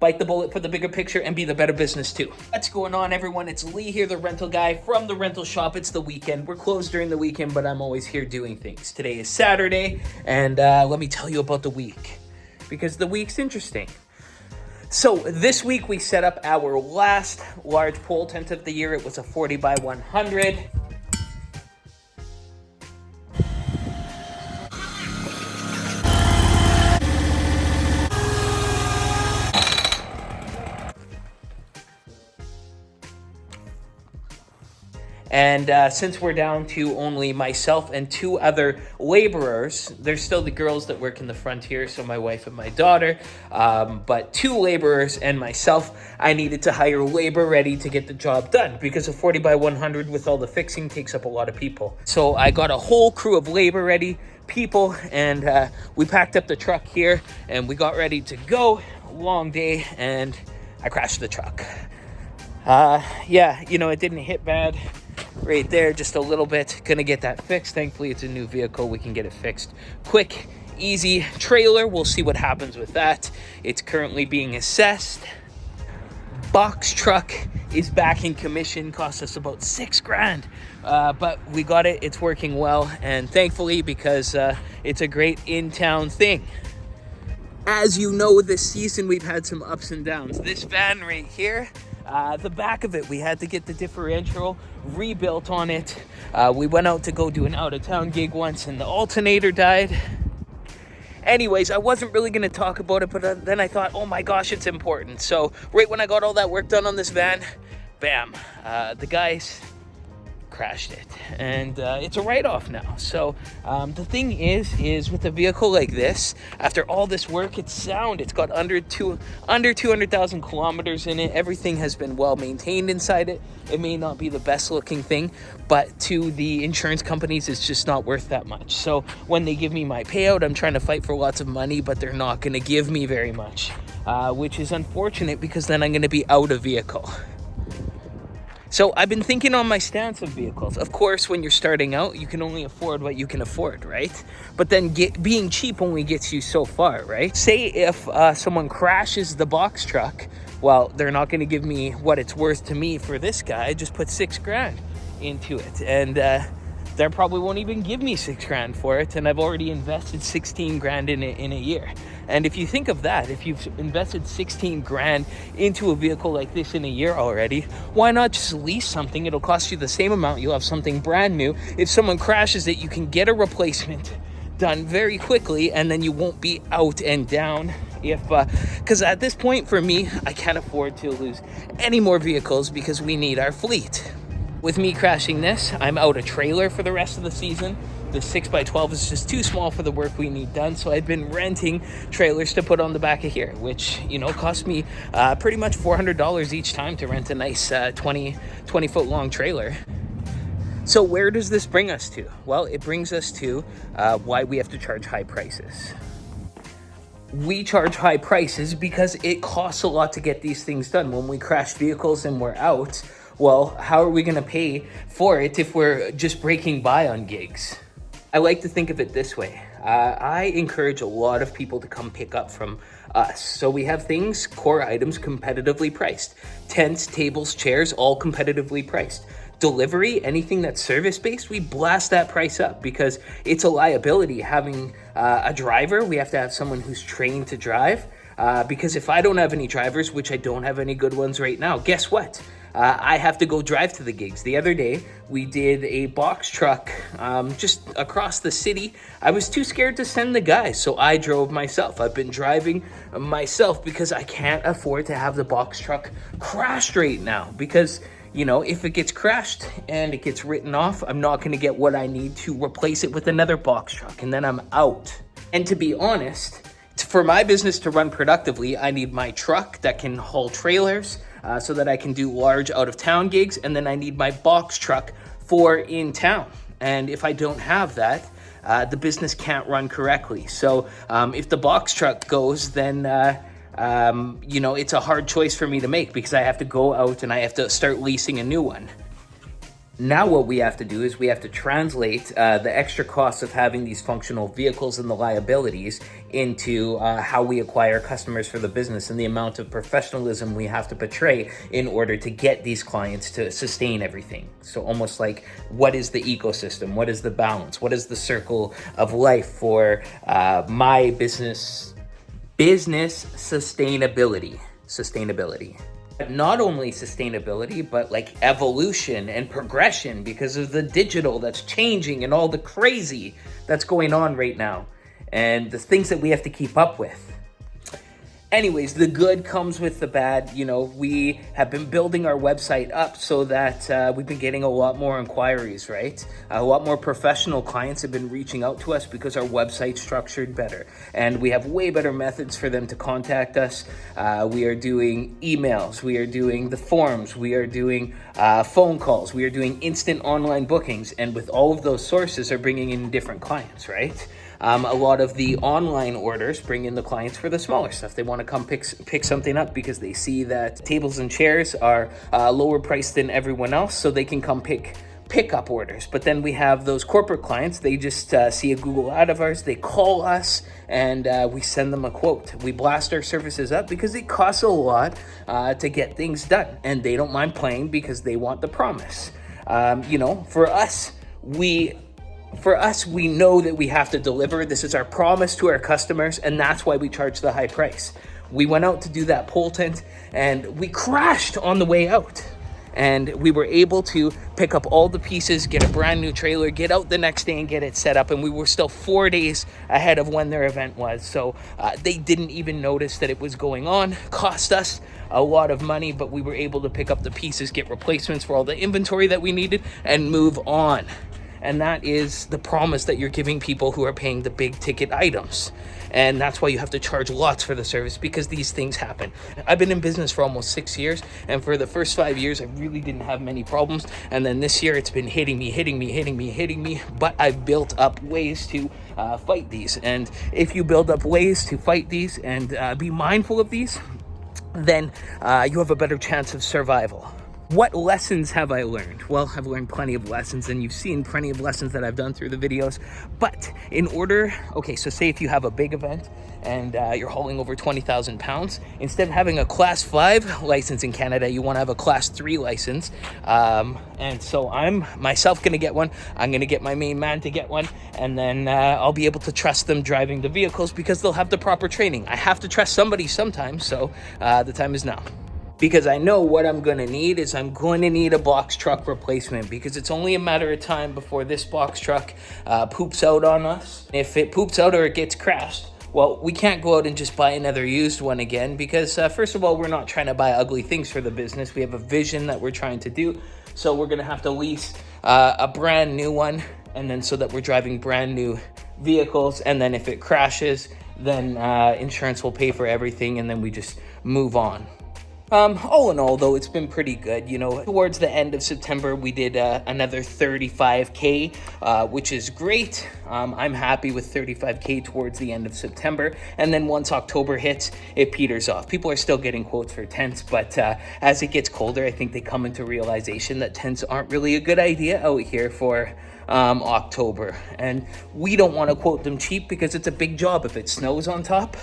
bite the bullet for the bigger picture, and be the better business too. What's going on, everyone? It's Lee here, the rental guy from the rental shop. It's the weekend. We're closed during the weekend, but I'm always here doing things. Today is Saturday, and let me tell you about the week, because the week's interesting. So this week we set up our last large pole tent of the year. It was a 40 by 100. And since we're down to only myself and two other laborers, there's still the girls that work in the front here, so my wife and my daughter, but two laborers and myself, I needed to hire labor ready to get the job done, because a 40 by 100 with all the fixing takes up a lot of people. So I got a whole crew of labor ready people, and we packed up the truck here and we got ready to go. Long day, and I crashed the truck. Yeah, you know, it didn't hit bad. Right there, just a little bit. Gonna get that fixed. Thankfully, it's a new vehicle. We can get it fixed quick, easy. Trailer, we'll see what happens with that. It's currently being assessed. Box truck is back in commission. Cost us about $6,000, but we got it. It's working well, and thankfully, because it's a great in-town thing. As you know, this season we've had some ups and downs. This van right here, the back of it, we had to get the differential rebuilt on it. We went out to go do an out-of-town gig once, and the alternator died. Anyways, I wasn't really going to talk about it, but then I thought, oh my gosh, it's important. So right when I got all that work done on this van, bam, the guys crashed it, and it's a write-off now. So the thing is with a vehicle like this, after all this work, it's sound. It's got under 200,000 kilometers in it. Everything has been well maintained inside it. It may not be the best looking thing, but to the insurance companies, it's just not worth that much. So when they give me my payout, I'm trying to fight for lots of money, but they're not going to give me very much, which is unfortunate, because then I'm going to be out of vehicle. So I've been thinking on my stance of vehicles. Of course, when you're starting out, you can only afford what you can afford, right? But then being cheap only gets you so far, right? Say if someone crashes the box truck, well, they're not going to give me what it's worth to me for this guy. I just put $6,000 into it, and they probably won't even give me $6,000 for it, and I've already invested $16,000 in it in a year. And if you think of that, if you've invested $16,000 into a vehicle like this in a year already, why not just lease something? It'll cost you the same amount. You'll have something brand new. If someone crashes it, you can get a replacement done very quickly, and then you won't be out and down. Because at this point, for me, I can't afford to lose any more vehicles, because we need our fleet. With me crashing this, I'm out a trailer for the rest of the season. The 6x12 is just too small for the work we need done, so I've been renting trailers to put on the back of here, which, you know, cost me pretty much $400 each time to rent a nice 20-foot long trailer. So where does this bring us to? Well, it brings us to why we have to charge high prices. We charge high prices because it costs a lot to get these things done. When we crash vehicles and we're out, well, how are we going to pay for it if we're just breaking by on gigs? I like to think of it this way. I encourage a lot of people to come pick up from us. So we have things, core items, competitively priced. Tents, tables, chairs, all competitively priced. Delivery, anything that's service-based, we blast that price up, because it's a liability having a driver. We have to have someone who's trained to drive, because if I don't have any drivers, which I don't have any good ones right now, guess what? I have to go drive to the gigs. The other day, we did a box truck just across the city. I was too scared to send the guys, so I drove myself. I've been driving myself because I can't afford to have the box truck crashed right now, because, you know, if it gets crashed and it gets written off, I'm not going to get what I need to replace it with another box truck, and then I'm out. And to be honest, for my business to run productively, I need my truck that can haul trailers, so that I can do large out-of-town gigs, and then I need my box truck for in town. And if I don't have that, the business can't run correctly. So if the box truck goes, then you know, it's a hard choice for me to make, because I have to go out and I have to start leasing a new one. Now what we have to do is we have to translate the extra costs of having these functional vehicles and the liabilities into how we acquire customers for the business and the amount of professionalism we have to portray in order to get these clients to sustain everything. So almost like, what is the ecosystem? What is the balance? What is the circle of life for my business sustainability? Not only sustainability, but like evolution and progression because of the digital that's changing and all the crazy that's going on right now and the things that we have to keep up with. Anyways, the good comes with the bad. You know, we have been building our website up so that we've been getting a lot more inquiries, right? A lot more professional clients have been reaching out to us because our website's structured better. And we have way better methods for them to contact us. We are doing emails. We are doing the forms. We are doing phone calls. We are doing instant online bookings. And with all of those sources are bringing in different clients, right? A lot of the online orders bring in the clients for the smaller stuff. They want to come pick something up because they see that tables and chairs are lower priced than everyone else, so they can come pick up orders. But then we have those corporate clients. They just see a Google ad of ours. They call us and we send them a quote. We blast our services up because it costs a lot to get things done, and they don't mind paying because they want the promise. For us, we know that we have to deliver. This is our promise to our customers, and that's why we charge the high price. We went out to do that pole tent, and we crashed on the way out. And we were able to pick up all the pieces, get a brand new trailer, get out the next day and get it set up. And we were still 4 days ahead of when their event was. So they didn't even notice that it was going on. Cost us a lot of money, but we were able to pick up the pieces, get replacements for all the inventory that we needed, and move on. And that is the promise that you're giving people who are paying the big ticket items. And that's why you have to charge lots for the service, because these things happen. I've been in business for almost 6 years, and for the first 5 years, I really didn't have many problems. And then this year, it's been hitting me. But I've built up ways to fight these. And if you build up ways to fight these and be mindful of these, then you have a better chance of survival. What lessons have I learned? Well, I've learned plenty of lessons, and you've seen plenty of lessons that I've done through the videos. But so say if you have a big event and you're hauling over 20,000 pounds, instead of having a class 5 license in Canada, you want to have a class 3 license. And so I'm myself going to get one. I'm going to get my main man to get one, and then I'll be able to trust them driving the vehicles because they'll have the proper training. I have to trust somebody sometimes, so the time is now. Because I know what I'm going to need is I'm going to need a box truck replacement, because it's only a matter of time before this box truck poops out on us. If it poops out or it gets crashed, well, we can't go out and just buy another used one again, because first of all, we're not trying to buy ugly things for the business. We have a vision that we're trying to do. So we're going to have to lease a brand new one, and then so that we're driving brand new vehicles. And then if it crashes, then insurance will pay for everything, and then we just move on. All in all, though, it's been pretty good. Towards the end of September, we did another 35K, which is great. I'm happy with 35K towards the end of September. And then once October hits, it peters off. People are still getting quotes for tents, but as it gets colder, I think they come into realization that tents aren't really a good idea out here for October. And we don't want to quote them cheap because it's a big job if it snows on top.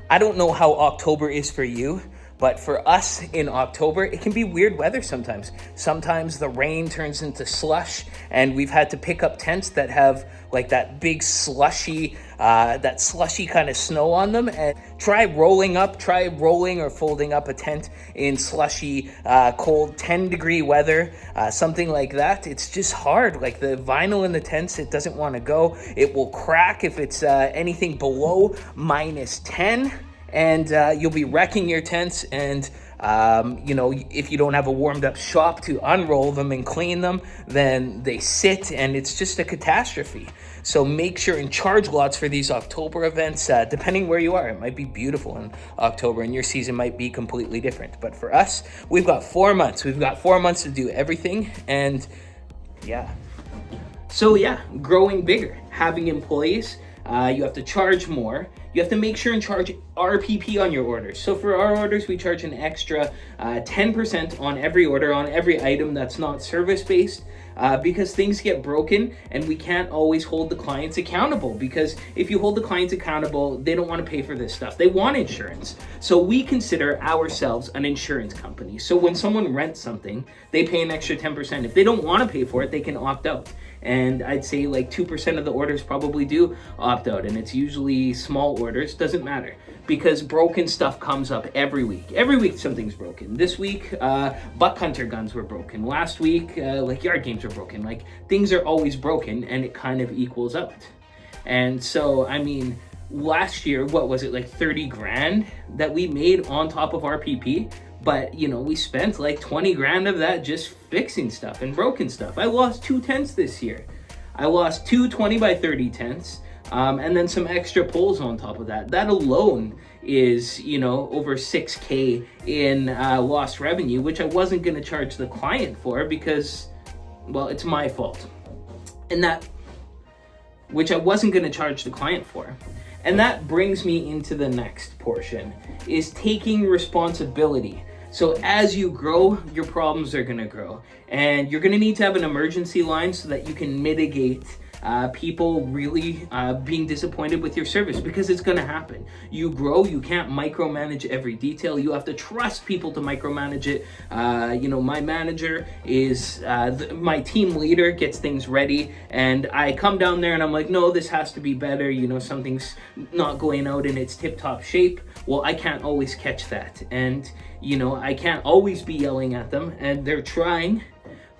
I don't know how October is for you, but for us in October, it can be weird weather sometimes. Sometimes the rain turns into slush, and we've had to pick up tents that have like that big slushy kind of snow on them. And try rolling or folding up a tent in slushy, cold 10-degree weather, something like that. It's just hard. Like the vinyl in the tents, it doesn't want to go. It will crack if it's anything below -10. And you'll be wrecking your tents, and if you don't have a warmed up shop to unroll them and clean them, then they sit, and it's just a catastrophe. So make sure and charge lots for these October events. Depending where you are, it might be beautiful in October, and your season might be completely different. But for us, we've got 4 months. We've got 4 months to do everything, and yeah. So yeah, growing bigger, having employees. you have to charge more. You have to make sure and charge RPP on your orders. So for our orders, we charge an extra 10% on every order, on every item that's not service-based, because things get broken and we can't always hold the clients accountable, because if you hold the clients accountable, they don't want to pay for this stuff. They want insurance. So we consider ourselves an insurance company. So when someone rents something, they pay an extra 10%. If they don't want to pay for it, they can opt out. And I'd say like 2% of the orders probably do opt out, and it's usually small orders. Doesn't matter, because broken stuff comes up every week. Every week something's broken. This week, buck hunter guns were broken. Last week, like yard games were broken. Like, things are always broken, and it kind of equals out. And so, I mean, last year, what was it, like 30 grand that we made on top of RPP? But, you know, we spent like 20 grand of that just fixing stuff and broken stuff. I lost 2 tents this year. I lost 2 20 by 30 tents, and then some extra poles on top of that. That alone is, you know, over 6K in lost revenue, which I wasn't going to charge the client for because, well, it's my fault. And that, which I wasn't going to charge the client for. And that brings me into the next portion, is taking responsibility. So as you grow, your problems are gonna grow. And you're gonna need to have an emergency line so that you can mitigate people really being disappointed with your service, because it's gonna happen. You grow, you can't micromanage every detail. You have to trust people to micromanage it. You know, my manager is, my team leader gets things ready, and I come down there and I'm like, no, this has to be better. You know, something's not going out in its tip-top shape. Well, I can't always catch that. And, you know, I can't always be yelling at them, and they're trying,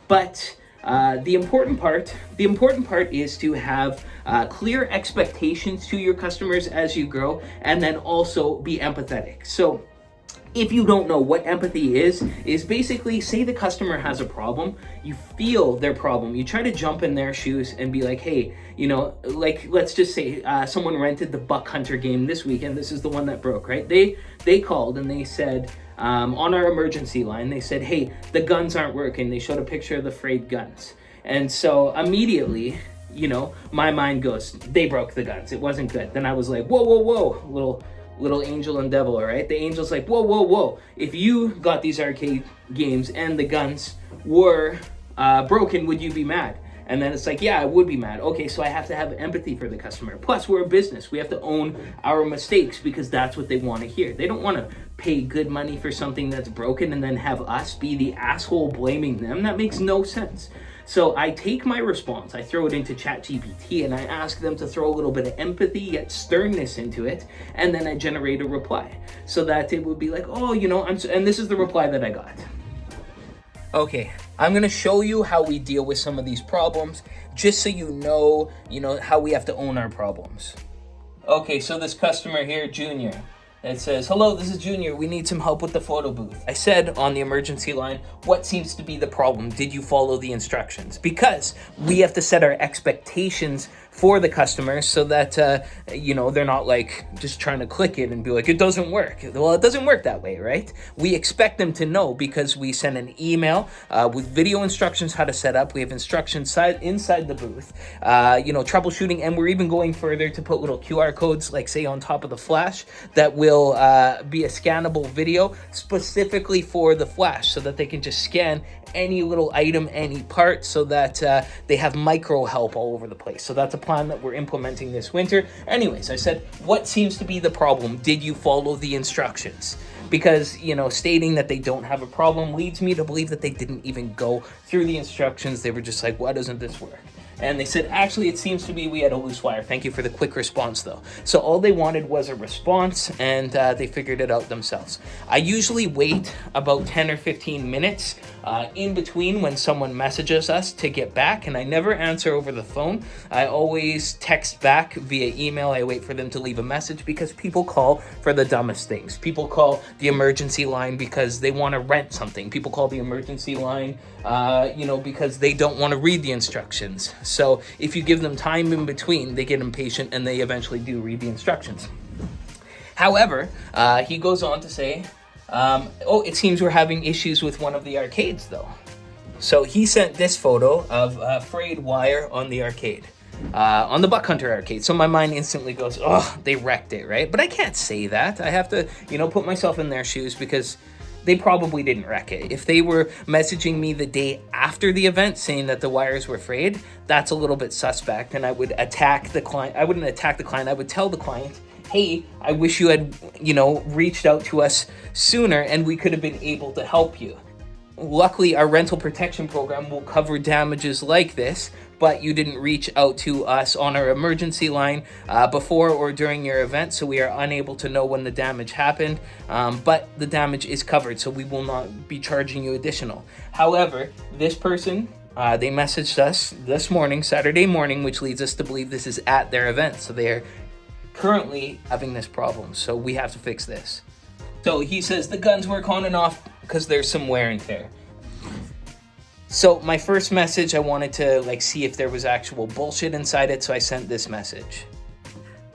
but the important part is to have clear expectations to your customers as you grow, and then also be empathetic. So if you don't know what empathy is basically, say the customer has a problem, you feel their problem, you try to jump in their shoes and be like, hey, you know, like, let's just say someone rented the buck hunter game this weekend. This is the one that broke, right? They called and they said, on our emergency line, they said, hey, the guns aren't working. They showed a picture of the frayed guns. And so immediately, you know, my mind goes, they broke the guns. It wasn't good. Then I was like, whoa, whoa, whoa, little angel and devil, all right? The angel's like, whoa, whoa, whoa. If you got these arcade games and the guns were broken, would you be mad? And then it's like, yeah, I would be mad. Okay, so I have to have empathy for the customer. Plus, we're a business. We have to own our mistakes, because that's what they want to hear. They don't want to pay good money for something that's broken and then have us be the asshole blaming them. That makes no sense. So I take my response, I throw it into ChatGPT, and I ask them to throw a little bit of empathy yet sternness into it, and then I generate a reply so that it would be like, oh, you know, and this is the reply that I got. Okay, I'm gonna show you how we deal with some of these problems, just so you know, how we have to own our problems. Okay, so this customer here, Junior, it says, hello, this is Junior. We need some help with the photo booth. I said on the emergency line, what seems to be the problem? Did you follow the instructions? Because we have to set our expectations for the customer so that, they're not like just trying to click it and be like, it doesn't work. Well, it doesn't work that way, right? We expect them to know, because we send an email with video instructions how to set up. We have instructions inside the booth, troubleshooting, and we're even going further to put little QR codes, like say on top of the flash, that will be a scannable video specifically for the flash, so that they can just scan any little item, any part, so that they have micro help all over the place. So that's a plan that we're implementing this winter. Anyways, I said, what seems to be the problem? Did you follow the instructions? Because, stating that they don't have a problem leads me to believe that they didn't even go through the instructions. They were just like, why doesn't this work? And they said, actually, it seems to be we had a loose wire. Thank you for the quick response, though. So all they wanted was a response, and they figured it out themselves. I usually wait about 10 or 15 minutes in between when someone messages us to get back, and I never answer over the phone. I always text back via email. I wait for them to leave a message, because people call for the dumbest things. People call the emergency line because they want to rent something. People call the emergency line, because they don't want to read the instructions. So if you give them time in between, they get impatient and they eventually do read the instructions. However, he goes on to say, it seems we're having issues with one of the arcades, though. So he sent this photo of frayed wire on the arcade. on the Buck Hunter arcade. So my mind instantly goes, oh, they wrecked it, right? But I can't say that. I have to, put myself in their shoes, because they probably didn't wreck it. If they were messaging me the day after the event saying that the wires were frayed, that's a little bit suspect, and I would attack the client. I wouldn't attack the client. I would tell the client, hey, I wish you had, reached out to us sooner and we could have been able to help you. Luckily, our rental protection program will cover damages like this, but you didn't reach out to us on our emergency line before or during your event, so we are unable to know when the damage happened, but the damage is covered, so we will not be charging you additional. However, this person, they messaged us this morning, Saturday morning, which leads us to believe this is at their event, so they are currently having this problem, so we have to fix this. So he says the guns work on and off because there's some wear and tear. So my first message, I wanted to see if there was actual bullshit inside it, so I sent this message.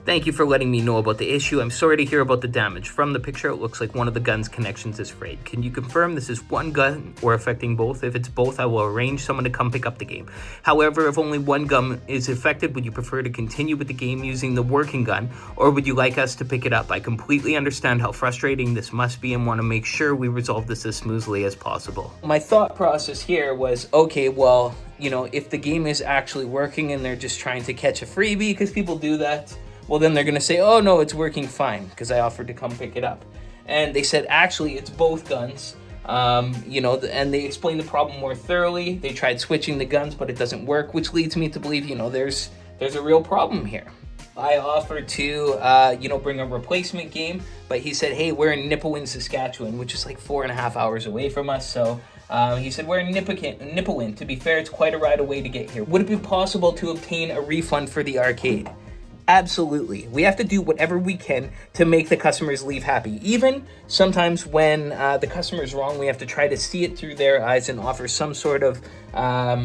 Thank you for letting me know about the issue. I'm sorry to hear about the damage. From the picture, it looks like one of the gun's connections is frayed. Can you confirm this is one gun or affecting both? If it's both, I will arrange someone to come pick up the game. However, if only one gun is affected, would you prefer to continue with the game using the working gun, or would you like us to pick it up? I completely understand how frustrating this must be and want to make sure we resolve this as smoothly as possible. My thought process here was, okay, well, if the game is actually working and they're just trying to catch a freebie, because people do that, well, then they're going to say, oh, no, it's working fine because I offered to come pick it up. And they said, actually, it's both guns, and they explained the problem more thoroughly. They tried switching the guns, but it doesn't work, which leads me to believe, there's a real problem here. I offered to, bring a replacement game, but he said, hey, we're in Nipawin, Saskatchewan, which is like 4.5 hours away from us, so he said, we're in Nipawin. To be fair, it's quite a ride away to get here. Would it be possible to obtain a refund for the arcade? Absolutely. We have to do whatever we can to make the customers leave happy. Even sometimes when the customer is wrong, we have to try to see it through their eyes and offer some sort of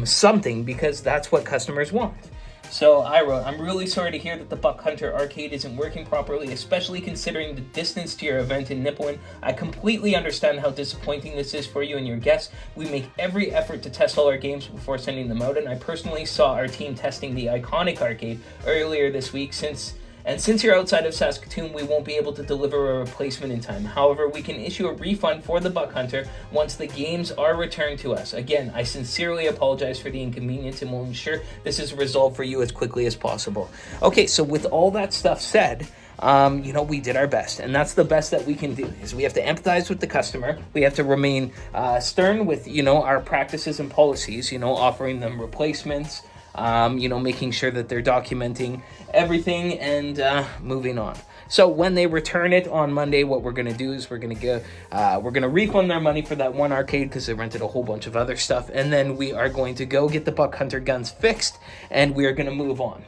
something, because that's what customers want. So I wrote, I'm really sorry to hear that the Buck Hunter arcade isn't working properly, especially considering the distance to your event in Nipawin. I completely understand how disappointing this is for you and your guests. We make every effort to test all our games before sending them out, and I personally saw our team testing the iconic arcade earlier this week. Since you're outside of Saskatoon, we won't be able to deliver a replacement in time. However, we can issue a refund for the Buck Hunter once the games are returned to us. Again, I sincerely apologize for the inconvenience and will ensure this is resolved for you as quickly as possible. Okay, so with all that stuff said, we did our best, and that's the best that we can do, is we have to empathize with the customer. We have to remain stern with, our practices and policies, offering them replacements, making sure that they're documenting everything and moving on. So when they return it on Monday, what we're going to do is we're going to refund their money for that one arcade because they rented a whole bunch of other stuff, and then we are going to go get the Buck Hunter guns fixed, and we are going to move on.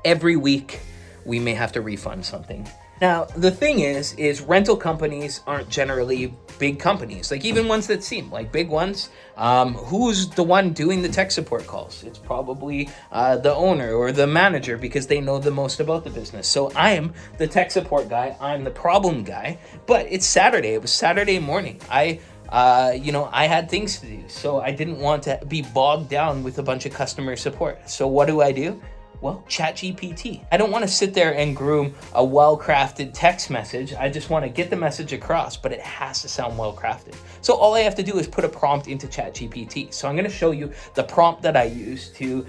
Every week we may have to refund something. Now, the thing is rental companies aren't generally big companies, even ones that seem like big ones. Who's the one doing the tech support calls? It's probably the owner or the manager, because they know the most about the business. So I am the tech support guy. I'm the problem guy, but it's Saturday. It was Saturday morning. I had things to do, so I didn't want to be bogged down with a bunch of customer support. So what do? Well, ChatGPT. I don't want to sit there and groom a well-crafted text message. I just want to get the message across, but it has to sound well-crafted. So all I have to do is put a prompt into ChatGPT. So I'm going to show you the prompt that I use to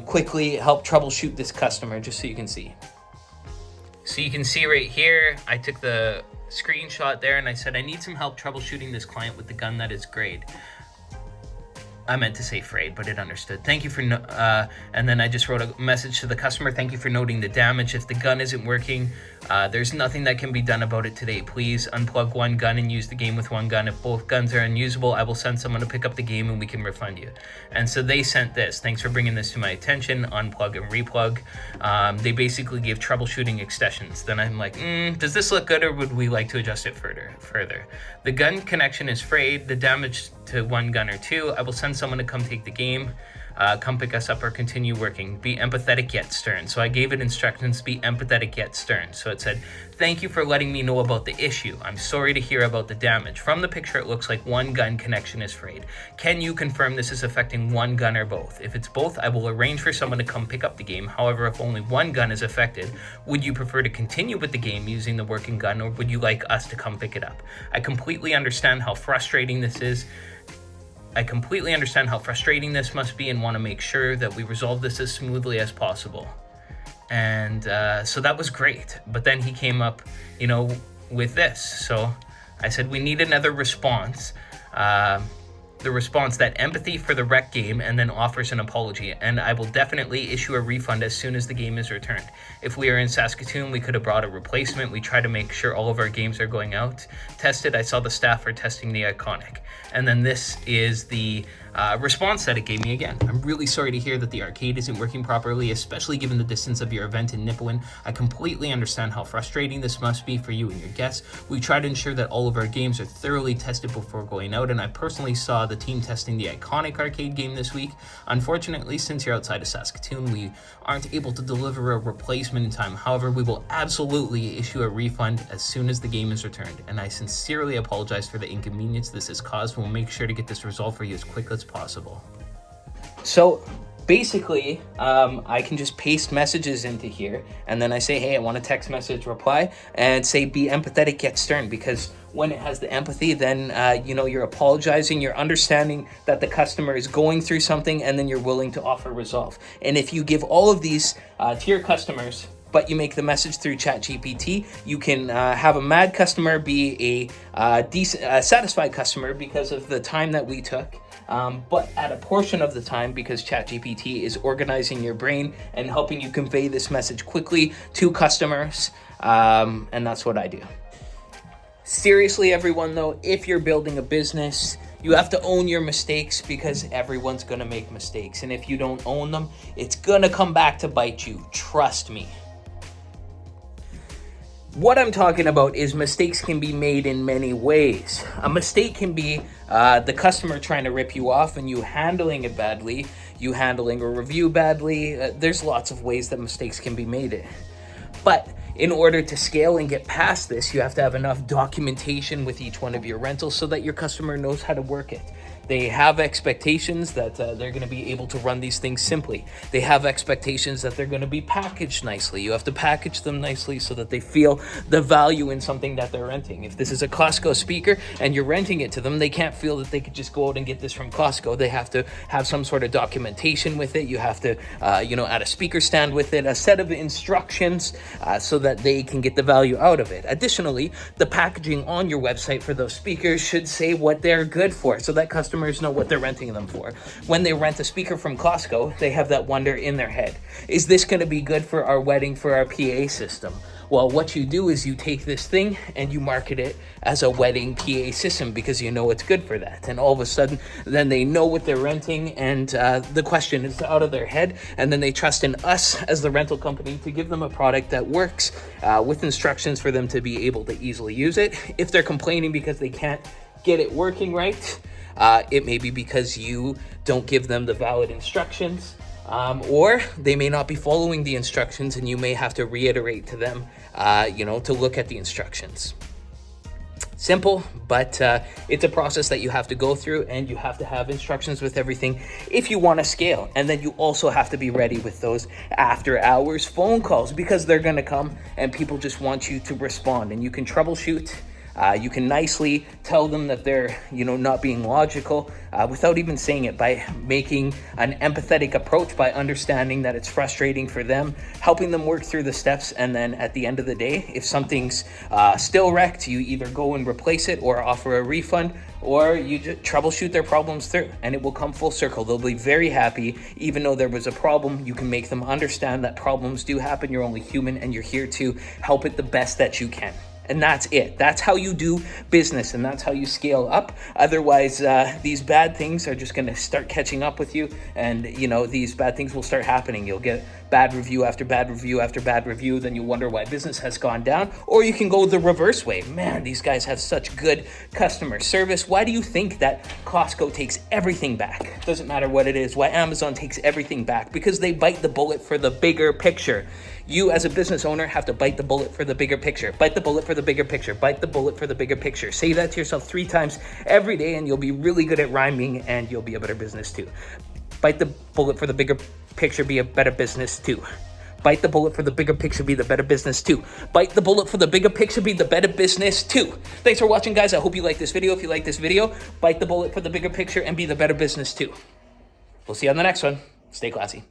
quickly help troubleshoot this customer, just so you can see. So you can see right here, I took the screenshot there and I said, I need some help troubleshooting this client with the gun that is grayed. I meant to say frayed, but it understood. Thank you for, and then I just wrote a message to the customer. Thank you for noting the damage. If the gun isn't working, there's nothing that can be done about it today. Please unplug one gun and use the game with one gun. If both guns are unusable, I will send someone to pick up the game and we can refund you. And so they sent this. Thanks for bringing this to my attention. Unplug and replug. They basically gave troubleshooting extensions. Then I'm like, does this look good, or would we like to adjust it further? The gun connection is frayed. The damage to one gun or two. I will send someone to come take the game. come pick us up or continue working. Be empathetic yet stern. So I gave it instructions, be empathetic yet stern. So it said, thank you for letting me know about the issue. I'm sorry to hear about the damage. From the picture, it looks like one gun connection is frayed. Can you confirm this is affecting one gun or both? If it's both, I will arrange for someone to come pick up the game. However, if only one gun is affected, would you prefer to continue with the game using the working gun, or would you like us to come pick it up? I completely understand how frustrating this is. I completely understand how frustrating this must be and want to make sure that we resolve this as smoothly as possible. And so that was great. But then he came up, with this. So I said, we need another response. The response, that empathy for the wreck game, and then offers an apology. And I will definitely issue a refund as soon as the game is returned. If we are in Saskatoon, we could have brought a replacement. We try to make sure all of our games are going out tested. I saw the staff are testing the Iconic. And then this is the response that it gave me again. I'm really sorry to hear that the arcade isn't working properly, especially given the distance of your event in Nipawin. I completely understand how frustrating this must be for you and your guests. We try to ensure that all of our games are thoroughly tested before going out, and I personally saw the team testing the Iconic arcade game this week. Unfortunately, since you're outside of Saskatoon, we aren't able to deliver a replacement in time. However, we will absolutely issue a refund as soon as the game is returned, and I sincerely apologize for the inconvenience this has caused. We'll make sure to get this resolved for you as quickly as possible. So basically, I can just paste messages into here, and then I say, hey, I want a text message reply, and say, be empathetic yet stern, because when it has the empathy, then you're apologizing, you're understanding that the customer is going through something, and then you're willing to offer resolve. And if you give all of these to your customers, but you make the message through ChatGPT, you can have a mad customer be a decent, satisfied customer because of the time that we took. But at a portion of the time, because ChatGPT is organizing your brain and helping you convey this message quickly to customers, and that's what I do. Seriously, everyone, though, if you're building a business, you have to own your mistakes, because everyone's going to make mistakes. And if you don't own them, it's going to come back to bite you. Trust me. What I'm talking about is mistakes can be made in many ways. A mistake can be the customer trying to rip you off and you handling it badly, you handling a review badly. There's lots of ways that mistakes can be made. But in order to scale and get past this, you have to have enough documentation with each one of your rentals so that your customer knows how to work it. They have expectations that they're going to be able to run these things simply. They have expectations that they're going to be packaged nicely. You have to package them nicely so that they feel the value in something that they're renting. If this is a Costco speaker and you're renting it to them, they can't feel that they could just go out and get this from Costco. They have to have some sort of documentation with it. You have to, add a speaker stand with it, a set of instructions so that they can get the value out of it. Additionally, the packaging on your website for those speakers should say what they're good for, so that customers know what they're renting them for. When they rent a speaker from Costco, they have that wonder in their head. Is this going to be good for our wedding, for our PA system? Well, what you do is you take this thing and you market it as a wedding PA system because you know it's good for that. And all of a sudden, then they know what they're renting, and the question is out of their head. And then they trust in us as the rental company to give them a product that works with instructions for them to be able to easily use it. If they're complaining because they can't get it working right, it may be because you don't give them the valid instructions, or they may not be following the instructions, and you may have to reiterate to them, to look at the instructions. Simple, but it's a process that you have to go through, and you have to have instructions with everything if you want to scale. And then you also have to be ready with those after hours phone calls, because they're going to come and people just want you to respond, and you can troubleshoot. You can nicely tell them that they're, not being logical without even saying it, by making an empathetic approach, by understanding that it's frustrating for them, helping them work through the steps. And then at the end of the day, if something's still wrecked, you either go and replace it or offer a refund, or you just troubleshoot their problems through, and it will come full circle. They'll be very happy. Even though there was a problem, you can make them understand that problems do happen. You're only human, and you're here to help it the best that you can. And that's it. That's how you do business, and that's how you scale up. Otherwise, these bad things are just going to start catching up with you, and these bad things will start happening. You'll get bad review after bad review after bad review. Then you wonder why business has gone down. Or you can go the reverse way. Man, these guys have such good customer service. Why do you think that Costco takes everything back? Doesn't matter what it is. Why Amazon takes everything back? Because they bite the bullet for the bigger picture. You as a business owner have to bite the bullet for the bigger picture. Bite the bullet for the bigger picture. Bite the bullet for the bigger picture. Say that to yourself 3 times every day, and you'll be really good at rhyming, and you'll be a better business too. Bite the bullet for the bigger picture, be a better business too. Bite the bullet for the bigger picture, be the better business too. Bite the bullet for the bigger picture, be the better business too. Thanks for watching, guys. I hope you like this video. If you like this video, bite the bullet for the bigger picture and be the better business too. We'll see you on the next one. Stay classy.